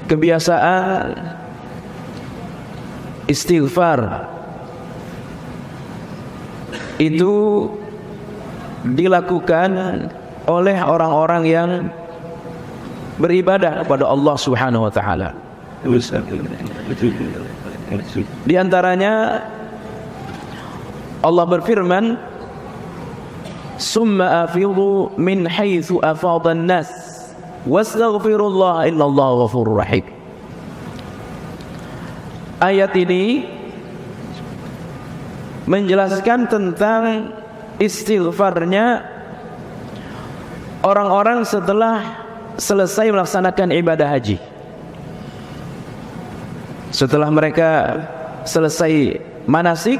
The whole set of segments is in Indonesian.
Kebiasaan istighfar itu dilakukan oleh orang-orang yang beribadah kepada Allah Subhanahu wa taala. Di antaranya Allah berfirman, "Summa afidu min haitsu afadhan nas wastaghfirullah innallaha ghafurur rahim." Ayat ini menjelaskan tentang istighfarnya orang-orang setelah selesai melaksanakan ibadah haji. Setelah mereka selesai manasik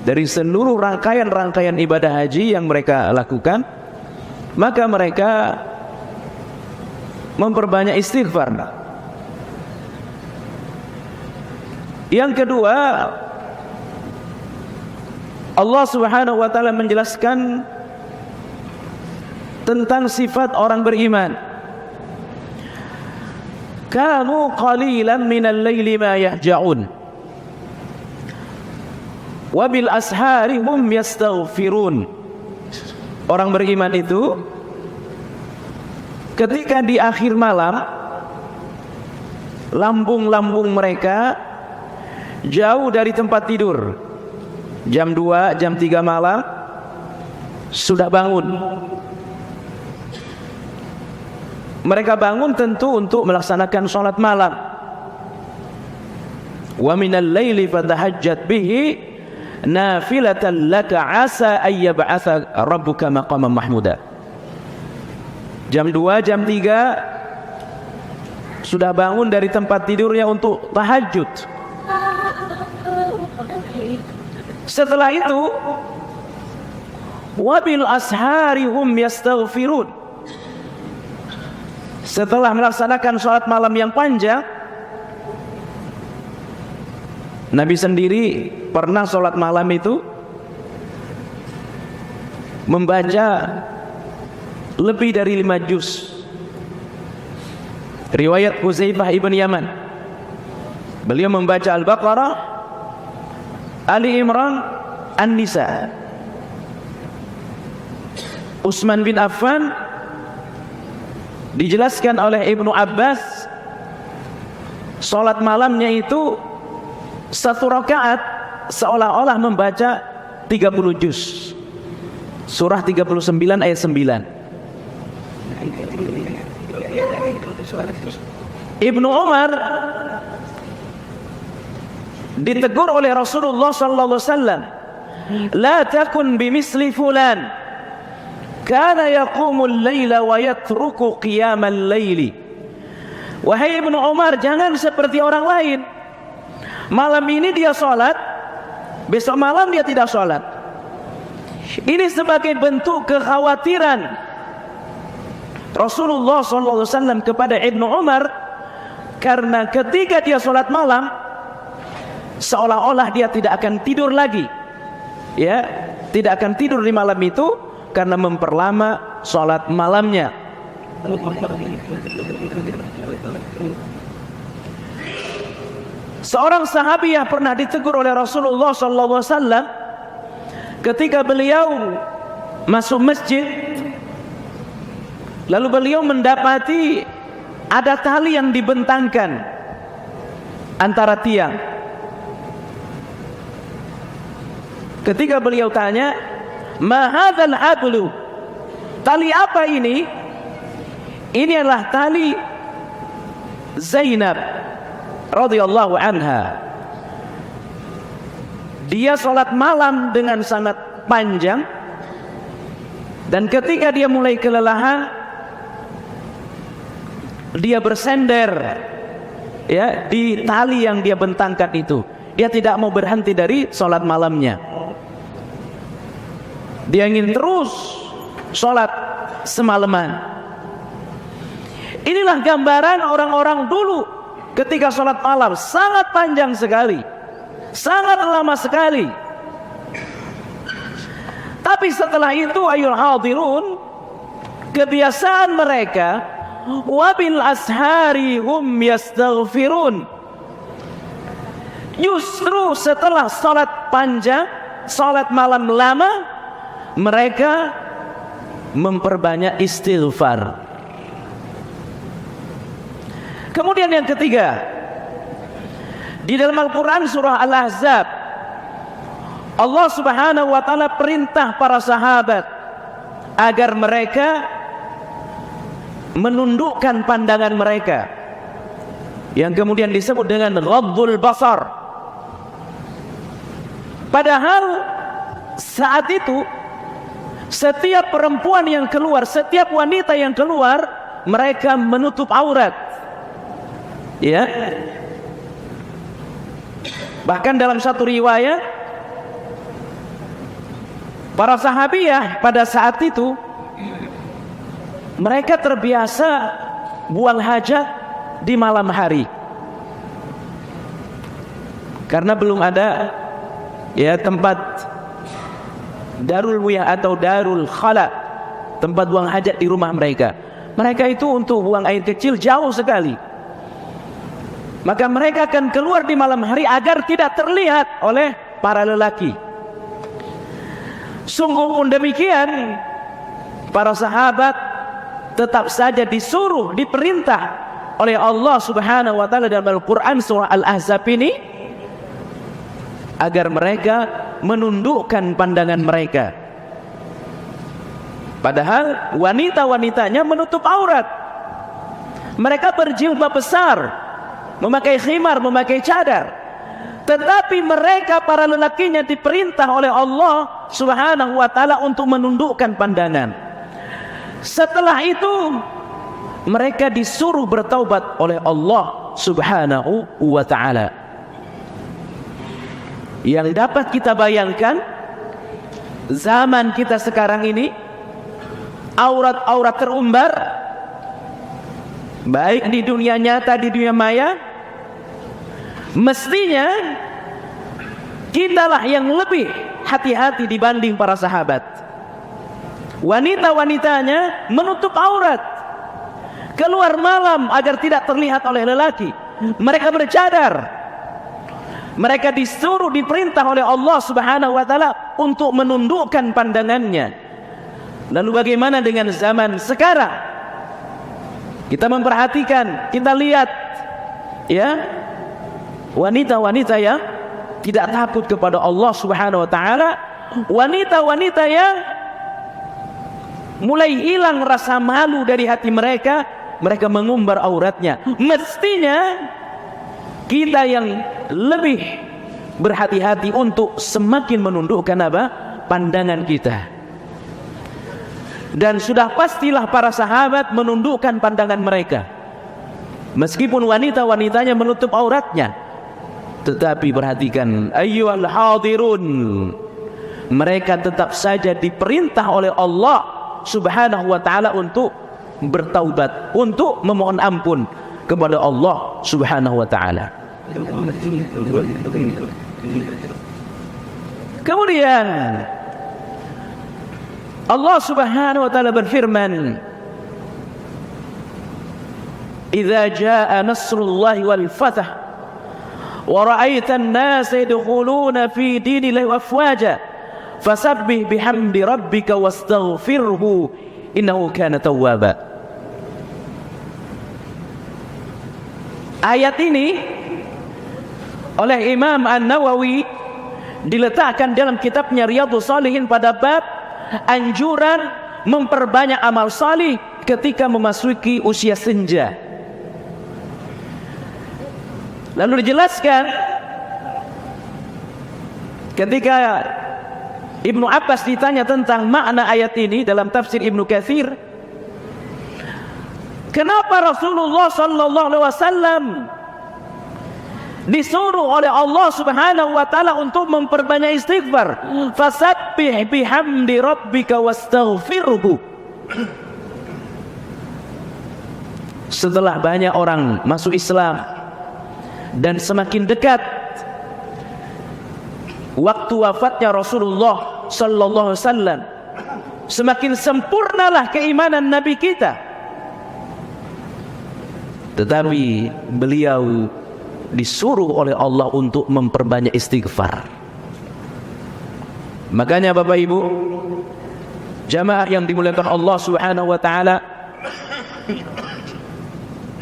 dari seluruh rangkaian-rangkaian ibadah haji yang mereka lakukan, maka mereka memperbanyak istighfar. Yang kedua, Allah Subhanahu wa taala menjelaskan tentang sifat orang beriman. Kanu qalilan minal laili ma yahja'un wa bil ashari hum yastaghfirun. Orang beriman itu ketika di akhir malam lambung-lambung mereka jauh dari tempat tidur, jam 2, jam 3 malam sudah bangun. Mereka bangun tentu untuk melaksanakan sholat malam. Wa minal laili fatahajjat bihi nafilatan laka asa ayyab'atha rabbuka maqaman mahmuda. Jam 2, jam 3 sudah bangun dari tempat tidurnya untuk tahajud. Setelah itu, wabil ashari hum yastaghfirun. Setelah melaksanakan sholat malam yang panjang, Nabi sendiri pernah sholat malam itu membaca lebih dari 5 juz. Riwayat Huzaifah ibn Yaman, beliau membaca Al-Baqarah, Ali Imran, An-Nisa. Utsman bin Affan dijelaskan oleh Ibnu Abbas, salat malamnya itu 1 rakaat seolah-olah membaca 30 juz. Surah 39 ayat 9. Ibnu Umar ditegur oleh Rasulullah sallallahu alaihi wasallam, "La takun bimisli fulan kana yaqumul laila wa yatruku qiyamal laili." Wahai Ibnu Umar, jangan seperti orang lain. Malam ini dia sholat, besok malam dia tidak sholat. Ini sebagai bentuk kekhawatiran Rasulullah sallallahu alaihi wasallam kepada Ibnu Umar, karena ketika dia sholat malam seolah-olah dia tidak akan tidur lagi, ya, tidak akan tidur di malam itu karena memperlama sholat malamnya. Seorang sahabiah pernah ditegur oleh Rasulullah SAW ketika beliau masuk masjid, lalu beliau mendapati ada tali yang dibentangkan antara tiang. Ketika beliau tanya, "Ma hadzal hablu?" Tali apa ini? Ini adalah tali Zainab radhiyallahu anha. Dia salat malam dengan sangat panjang, dan ketika dia mulai kelelahan, dia bersender, ya, di tali yang dia bentangkan itu. Dia tidak mau berhenti dari salat malamnya. Dia ingin terus sholat semalaman. Inilah gambaran orang-orang dulu ketika sholat malam, sangat panjang sekali, sangat lama sekali. Tapi setelah itu ayul hadirun, kebiasaan mereka, wabil ashari hum yastaghfirun. Justru setelah sholat panjang, sholat malam lama, mereka memperbanyak istighfar. Kemudian yang ketiga, di dalam Al-Quran surah Al-Ahzab, Allah subhanahu wa ta'ala perintah para sahabat agar mereka menundukkan pandangan mereka, yang kemudian disebut dengan ghaddul basar. Padahal saat itu setiap perempuan yang keluar, setiap wanita yang keluar, mereka menutup aurat, ya. Bahkan dalam satu riwayat, para sahabiyah pada saat itu mereka terbiasa buang hajat di malam hari, karena belum ada ya tempat darul wiyah atau darul khala, tempat buang hajat di rumah mereka. Mereka itu untuk buang air kecil jauh sekali. Maka mereka akan keluar di malam hari agar tidak terlihat oleh para lelaki. Sungguh pun demikian, para sahabat tetap saja disuruh, diperintah oleh Allah subhanahu wa ta'ala dalam Al-Quran surah Al-Ahzab ini agar mereka menundukkan pandangan mereka. Padahal wanita-wanitanya menutup aurat. Mereka berjilbab besar, memakai khimar, memakai cadar. Tetapi mereka para lelakinya diperintah oleh Allah subhanahu wa ta'ala untuk menundukkan pandangan. Setelah itu mereka disuruh bertaubat oleh Allah subhanahu wa ta'ala. Yang dapat kita bayangkan, zaman kita sekarang ini, aurat-aurat terumbar, baik di dunia nyata, di dunia maya. Mestinya kitalah yang lebih hati-hati dibanding para sahabat. Wanita-wanitanya menutup aurat, keluar malam agar tidak terlihat oleh lelaki. Mereka bercadar. Mereka disuruh, diperintah oleh Allah subhanahu wa ta'ala untuk menundukkan pandangannya. Lalu bagaimana dengan zaman sekarang? Kita memperhatikan, kita lihat ya, wanita-wanita yang tidak takut kepada Allah subhanahu wa ta'ala, wanita-wanita yang mulai hilang rasa malu dari hati mereka, mereka mengumbar auratnya. Mestinya kita yang lebih berhati-hati untuk semakin menundukkan apa? Pandangan kita. Dan sudah pastilah para sahabat menundukkan pandangan mereka, meskipun wanita-wanitanya menutup auratnya. Tetapi perhatikan, ayyuhal hadirun, mereka tetap saja diperintah oleh Allah subhanahu wa ta'ala untuk bertaubat, untuk memohon ampun kepada Allah subhanahu wa ta'ala. Kemudian Allah subhanahu wa ta'ala berfirman, idza jaa nasrullahi wal fath wa ra'aitan nasa yadkhuluna fi dinillahi afwaja fasabbih bihamdi rabbika wastaghfirhu innahu kana tawwaba. Ayat ini oleh Imam An-Nawawi diletakkan dalam kitabnya Riyadhus Shalihin pada bab anjuran memperbanyak amal salih ketika memasuki usia senja. Lalu dijelaskan ketika Ibnu Abbas ditanya tentang makna ayat ini dalam tafsir Ibnu Katsir, kenapa Rasulullah sallallahu alaihi wasallam disuruh oleh Allah subhanahu wa ta'ala untuk memperbanyak istighfar? Fasabbih bihamdi rabbika wastaghfirhu. setelah banyak orang masuk Islam dan semakin dekat waktu wafatnya Rasulullah sallallahu alaihi wasallam, semakin sempurnalah keimanan Nabi kita. Tetapi beliau disuruh oleh Allah untuk memperbanyak istighfar. Makanya Bapak Ibu jamaah yang dimuliakan Allah Subhanahu wa taala,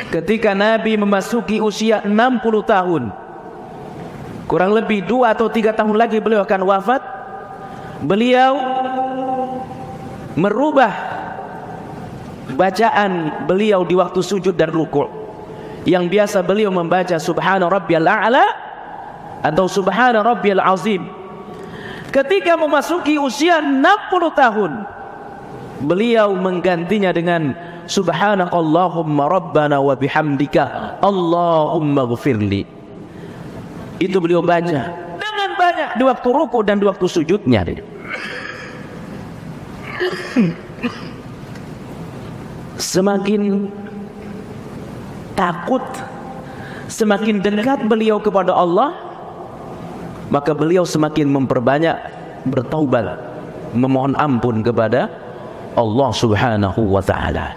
ketika Nabi memasuki usia 60 tahun, kurang lebih 2 atau 3 tahun lagi beliau akan wafat, beliau merubah bacaan beliau di waktu sujud dan ruku'. Yang biasa beliau membaca Subhana Rabbiyal A'la atau Subhana Rabbiyal Azim. Ketika memasuki usia 60 tahun, beliau menggantinya dengan Subhanakallahumma Rabbana wa bihamdika Allahumma ghfirli. Itu beliau baca dengan banyak di waktu ruku' dan di waktu sujudnya. Semakin takut, semakin dekat beliau kepada Allah, maka beliau semakin memperbanyak bertaubat, memohon ampun kepada Allah Subhanahu wa ta'ala.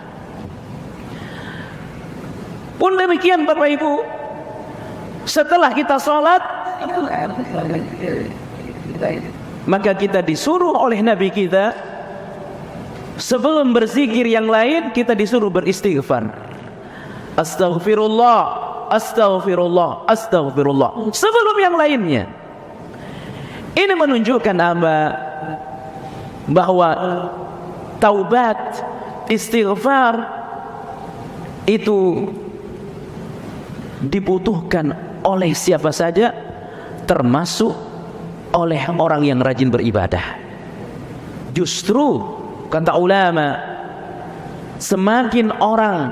Pun demikian Bapak Ibu, setelah kita sholat, maka kita disuruh oleh Nabi kita, sebelum berzikir yang lain, kita disuruh beristighfar. Astaghfirullah, astaghfirullah, astaghfirullah, sebelum yang lainnya. Ini menunjukkan bahwa taubat, istighfar itu dibutuhkan oleh siapa saja, termasuk oleh orang yang rajin beribadah. Justru kata ulama, semakin orang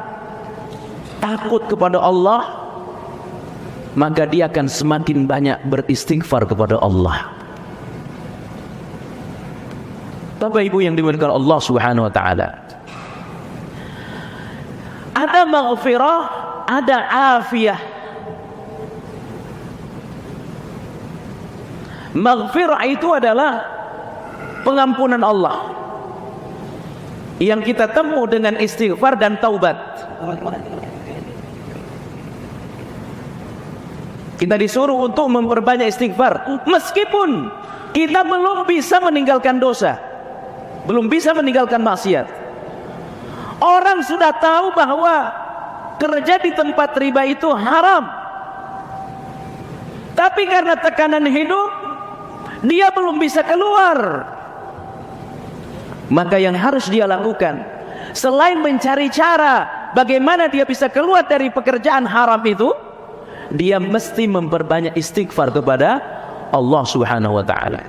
takut kepada Allah, maka dia akan semakin banyak beristighfar kepada Allah. Bapak Ibu yang dimuliakan Allah Subhanahu wa taala, ada maghfirah, ada afiyah. Maghfirah itu adalah pengampunan Allah yang kita temu dengan istighfar dan taubat. Kita disuruh untuk memperbanyak istighfar, meskipun kita belum bisa meninggalkan dosa, belum bisa meninggalkan maksiat. Orang sudah tahu bahwa kerja di tempat riba itu haram, tapi karena tekanan hidup dia belum bisa keluar. Maka yang harus dia lakukan, selain mencari cara bagaimana dia bisa keluar dari pekerjaan haram itu, dia mesti memperbanyak istighfar kepada Allah Subhanahu wa ta'ala.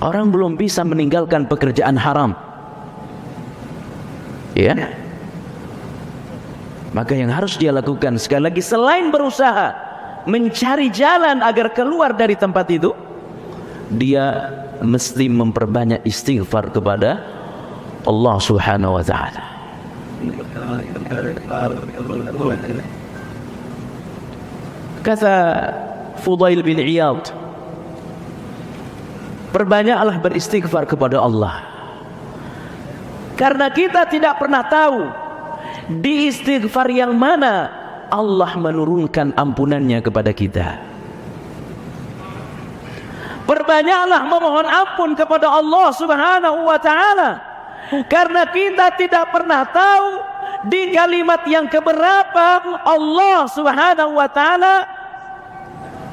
Orang belum bisa meninggalkan pekerjaan haram, ya, maka yang harus dia lakukan sekali lagi, selain berusaha mencari jalan agar keluar dari tempat itu, dia mesti memperbanyak istighfar kepada Allah Subhanahu wa ta'ala. Kata Fudail bin Iyad, perbanyaklah beristighfar kepada Allah, karena kita tidak pernah tahu di istighfar yang mana Allah menurunkan ampunannya kepada kita. Perbanyaklah memohon ampun kepada Allah Subhanahu wa ta'ala, karena kita tidak pernah tahu di kalimat yang keberapa Allah Subhanahu wa ta'ala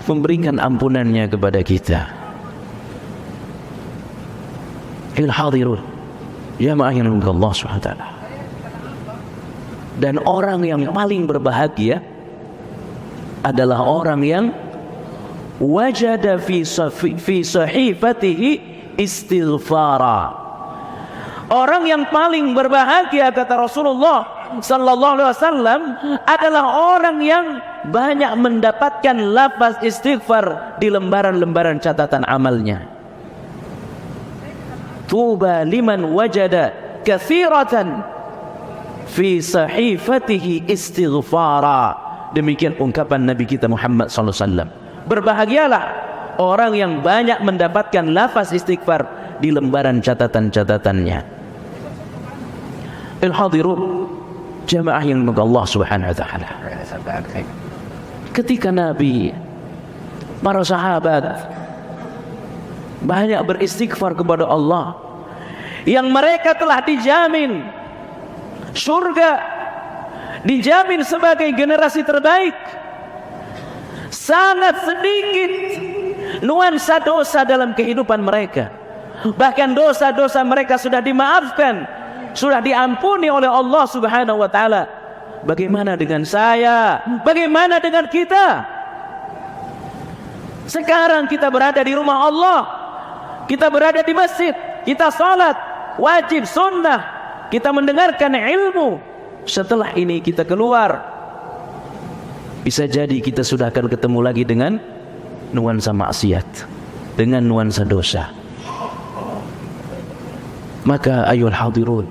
memberikan ampunannya kepada kita. Al-hadirun jamaah yang dimuliakan Allah Subhanahu wa ta'ala. Dan orang yang paling berbahagia adalah orang yang wajada fi sahifatihi istighfara. Orang yang paling berbahagia, kata Rasulullah sallallahu alaihi wasallam, adalah orang yang banyak mendapatkan lafaz istighfar di lembaran-lembaran catatan amalnya. tuba liman wajada katsiratan fi sahifatihi istighfara. Demikian ungkapan Nabi kita Muhammad sallallahu alaihi wasallam. Berbahagialah orang yang banyak mendapatkan lafaz istighfar di lembaran catatan-catatannya. Al-hadirun, jamaah yang dimuliakan Allah Subhanahu wa taala. Ketika Nabi, para sahabat banyak beristighfar kepada Allah, yang mereka telah dijamin surga, dijamin sebagai generasi terbaik, sangat sedikit nuansa dosa dalam kehidupan mereka. Bahkan dosa-dosa mereka sudah dimaafkan, sudah diampuni oleh Allah Subhanahu wa taala. Bagaimana dengan saya? Bagaimana dengan kita? Sekarang kita berada di rumah Allah, kita berada di masjid, kita salat wajib sunnah, kita mendengarkan ilmu. Setelah ini kita keluar, bisa jadi kita sudah akan ketemu lagi dengan nuansa maksiat, dengan nuansa dosa. Maka ayuhal hadirun,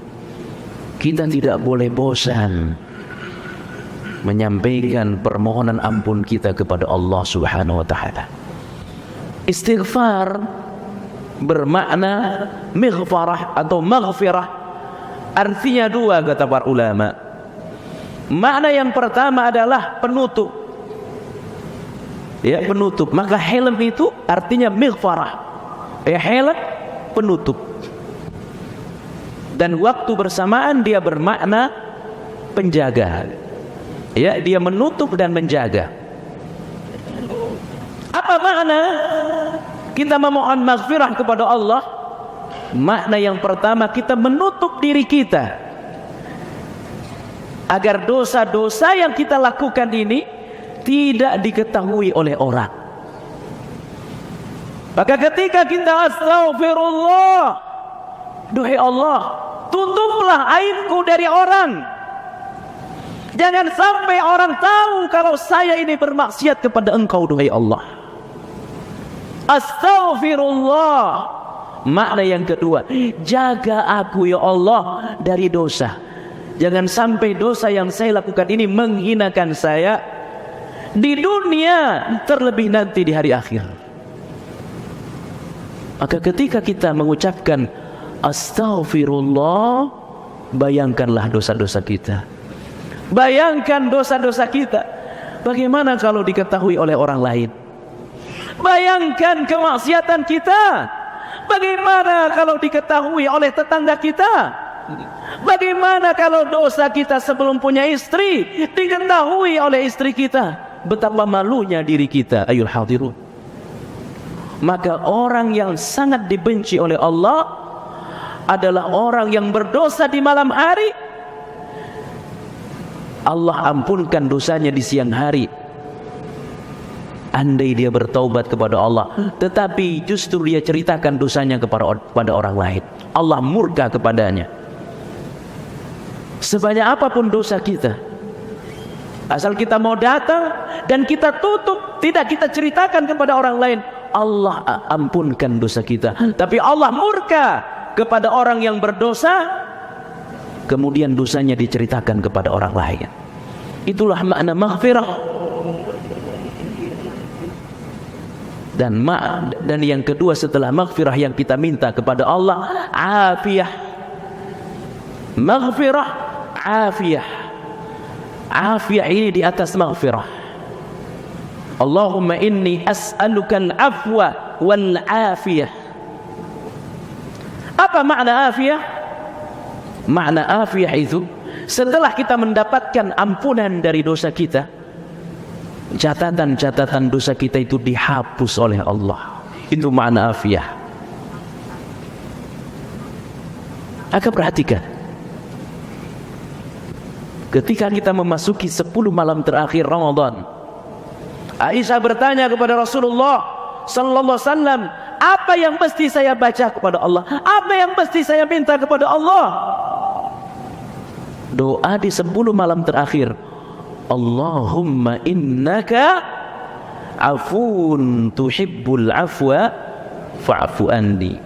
kita tidak boleh bosan menyampaikan permohonan ampun kita kepada Allah Subhanahu wa taala. Istighfar bermakna maghfirah atau maghfirah. Artinya dua, kata para ulama. Makna yang pertama adalah penutup, ya, penutup. Maka helm itu artinya maghfirah, ya, helm penutup. Dan waktu bersamaan dia bermakna penjaga, ya, dia menutup dan menjaga. Apa makna kita memohon maghfirah kepada Allah? Makna yang pertama, kita menutup diri kita agar dosa-dosa yang kita lakukan ini tidak diketahui oleh orang. Maka ketika kita astaghfirullah, duhai Allah, tutuplah aibku dari orang. Jangan sampai orang tahu kalau saya ini bermaksiat kepada Engkau, duhai Allah. Astaghfirullah. Makna yang kedua, jaga aku ya Allah dari dosa. Jangan sampai dosa yang saya lakukan ini menghinakan saya di dunia, terlebih nanti di hari akhir. Maka ketika kita mengucapkan astaghfirullah, bayangkanlah dosa-dosa kita. Bayangkan dosa-dosa kita. Bagaimana kalau diketahui oleh orang lain? Bayangkan kemaksiatan kita. Bagaimana kalau diketahui oleh tetangga kita? Bagaimana kalau dosa kita sebelum punya istri diketahui oleh istri kita? Betapa malunya diri kita, ayul hadirun. Maka orang yang sangat dibenci oleh Allah adalah orang yang berdosa di malam hari, Allah ampunkan dosanya di siang hari. Andai dia bertaubat kepada Allah, tetapi justru dia ceritakan dosanya kepada orang lain, Allah murka kepadanya. Sebanyak apapun dosa kita, asal kita mau datang dan kita tutup, tidak kita ceritakan kepada orang lain, Allah ampunkan dosa kita. Tapi Allah murka kepada orang yang berdosa, kemudian dosanya diceritakan kepada orang lain. Itulah makna maghfirah. Dan yang kedua setelah maghfirah yang kita minta kepada Allah, afiyah. Maghfirah, afiyah. Afiyah ini di atas maghfirah. Allahumma inni as'aluka al-afwa wal afiyah. Apa makna afiyah? Makna afiyah itu setelah kita mendapatkan ampunan dari dosa kita, catatan-catatan dosa kita itu dihapus oleh Allah. Itu makna afiyah. Maka perhatikan, ketika kita memasuki 10 malam terakhir Ramadan, Aisyah bertanya kepada Rasulullah sallallahu alaihi wasallam, apa yang mesti saya baca kepada Allah? Apa yang mesti saya minta kepada Allah? Doa di 10 malam terakhir, Allahumma innaka afun tuhibbul afwa fa'fu anni.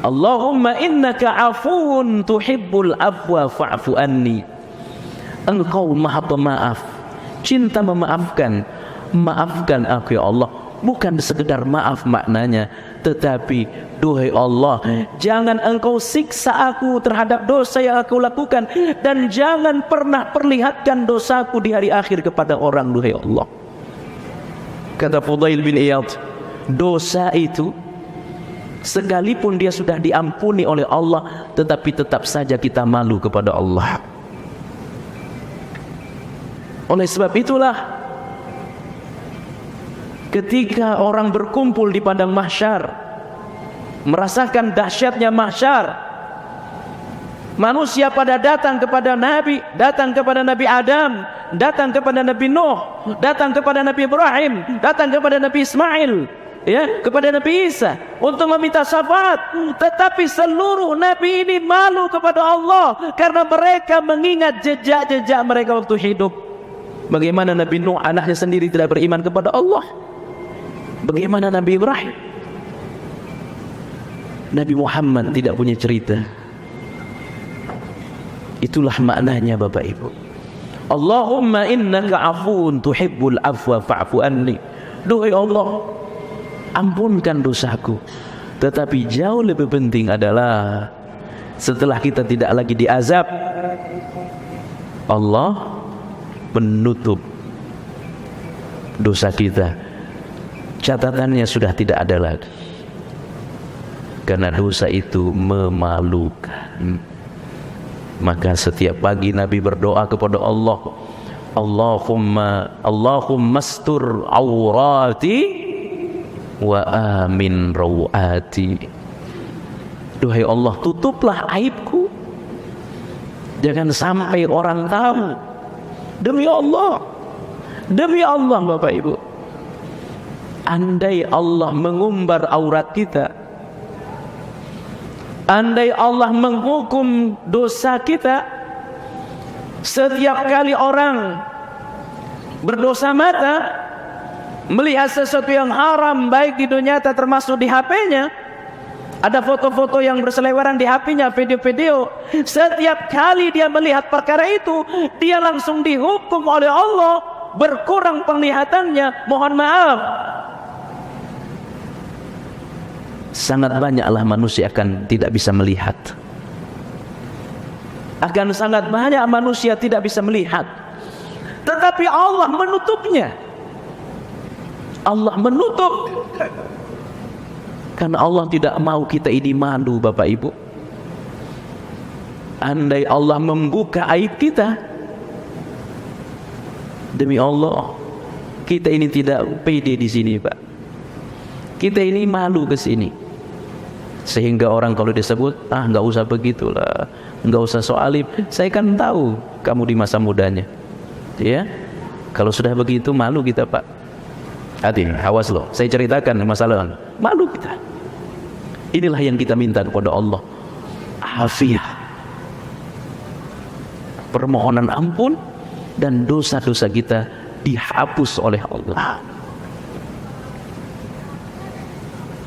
Allahumma innaka afuun tuhibbul afwa fa'fu anni. Engkau maha pemaaf, cinta memaafkan. Maafkan aku ya Allah. Bukan sekedar maaf maknanya, tetapi duhai Allah, jangan engkau siksa aku terhadap dosa yang aku lakukan, dan jangan pernah perlihatkan dosaku di hari akhir kepada orang, duhai Allah. Kata Fudail bin Iyad, dosa itu sekalipun dia sudah diampuni oleh Allah, tetapi tetap saja kita malu kepada Allah. Oleh sebab itulah, ketika orang berkumpul di padang mahsyar, merasakan dahsyatnya mahsyar, manusia pada datang kepada Nabi, datang kepada Nabi Adam, datang kepada Nabi Nuh, datang kepada Nabi Ibrahim, datang kepada Nabi Ismail, ya, kepada Nabi Isa untuk meminta syafaat. Tetapi seluruh Nabi ini malu kepada Allah karena mereka mengingat jejak-jejak mereka waktu hidup. Bagaimana Nabi Nuh, anaknya sendiri, tidak beriman kepada Allah? Bagaimana Nabi Ibrahim? Nabi Muhammad tidak punya cerita. Itulah maknanya Bapak Ibu. Allahumma innaka afuun tuhibbul afwa fa'fu anni. Duhai Allah, ampunkan dosaku. Tetapi jauh lebih penting adalah setelah kita tidak lagi diazab, Allah menutup dosa kita. Catatannya sudah tidak ada lagi, karena dosa itu memalukan. Maka setiap pagi Nabi berdoa kepada Allah, Allahumma astur awrati wa amin rawati. Duhai Allah, tutuplah aibku, jangan sampai orang tahu. Demi Allah, demi Allah Bapak Ibu, andai Allah mengumbar aurat kita, andai Allah menghukum dosa kita, setiap kali orang berdosa mata melihat sesuatu yang haram, baik di dunia nyata termasuk di HP-nya, ada foto-foto yang berseliweran di HP-nya, video-video, setiap kali dia melihat perkara itu, dia langsung dihukum oleh Allah, berkurang penglihatannya. Mohon maaf, sangat banyaklah manusia akan tidak bisa melihat. Akan sangat banyak manusia tidak bisa melihat. Tetapi Allah menutupnya. Allah menutup. Karena Allah tidak mau kita ini malu Bapak Ibu. Andai Allah membuka aib kita, demi Allah, kita ini tidak pede di sini Pak. Kita ini malu ke sini. Sehingga orang kalau disebut, nggak usah begitulah, nggak usah soalib. Saya kan tahu kamu di masa mudanya, ya. Kalau sudah begitu malu kita Pak. Hati, awas loh. Saya ceritakan masalah malu kita. Inilah yang kita minta kepada Allah, afiah, permohonan ampun, dan dosa-dosa kita dihapus oleh Allah.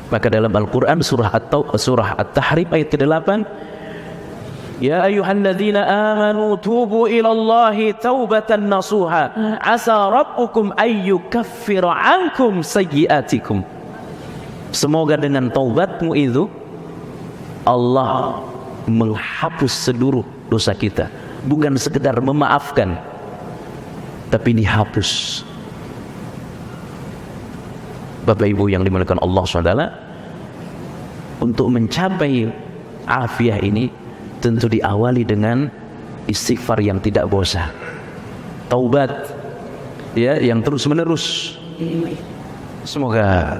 Maka dalam Al-Quran surah At-Tahrim ayat ke-8, ya ayyuhalladzina amanu tubu ilallahi taubatan nasuha asa rabbukum ayyukaffira ankum sayyiatikum. Semoga dengan taubatmu itu Allah menghapus seluruh dosa kita. Bukan sekedar memaafkan, tapi dihapus. Bapak Ibu yang dimuliakan Allah SWT, untuk mencapai afiah ini tentu diawali dengan istighfar yang tidak bosan, taubat, ya, yang terus menerus. Semoga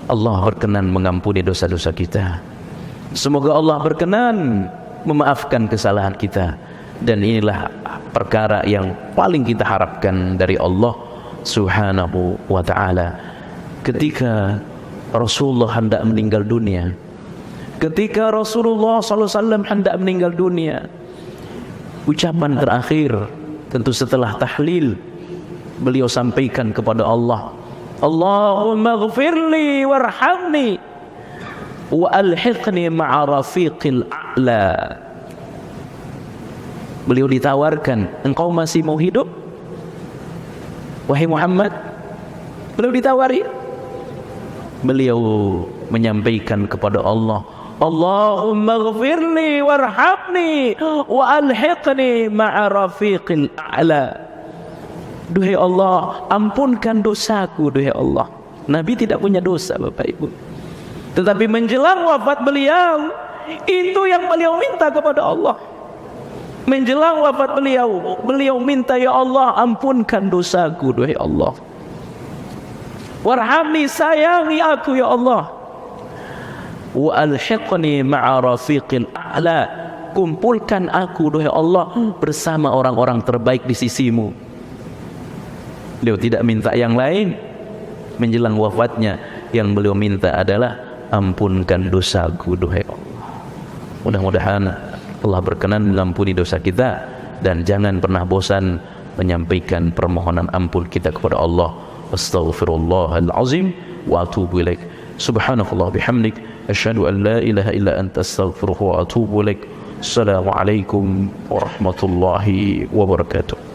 Allah berkenan mengampuni dosa-dosa kita. Semoga Allah berkenan memaafkan kesalahan kita. Dan inilah perkara yang paling kita harapkan dari Allah Subhanahu wa ta'ala. Ketika Rasulullah hendak meninggal dunia, ketika Rasulullah SAW hendak meninggal dunia, ucapan terakhir tentu setelah tahlil, beliau sampaikan kepada Allah, Allahumma ghfirli warhamni. wa alhiqni ma'a rafiqil a'la. Beliau ditawarkan, engkau masih mau hidup wahai Muhammad? Beliau ditawari. Beliau menyampaikan kepada Allah, Allahumma ghfirli warhamni wa alhiqni ma'a rafiqil a'la. Duhai Allah, ampunkan dosaku, duhai Allah. Nabi tidak punya dosa, Bapak Ibu. Tetapi menjelang wafat beliau, itu yang beliau minta kepada Allah. Menjelang wafat beliau minta, ya Allah, ampunkan dosaku, duhai Allah. Warhamni, sayangi aku, ya Allah. Wa alhiqni ma'a rafiqil a'la. Kumpulkan aku, duhai Allah, bersama orang-orang terbaik di sisimu. Beliau tidak minta yang lain. Menjelang wafatnya, yang beliau minta adalah ampunkan dosaku, duhai Allah. Mudah-mudahan Allah berkenan mengampuni dosa kita, dan jangan pernah bosan menyampaikan permohonan ampun kita kepada Allah. Astaghfirullahal azim wa atubu ilaik. Subhanakallah bihamdik, asyhadu an la ilaha illa anta, astaghfiruka wa atubu ilaik. Assalamualaikum warahmatullahi wabarakatuh.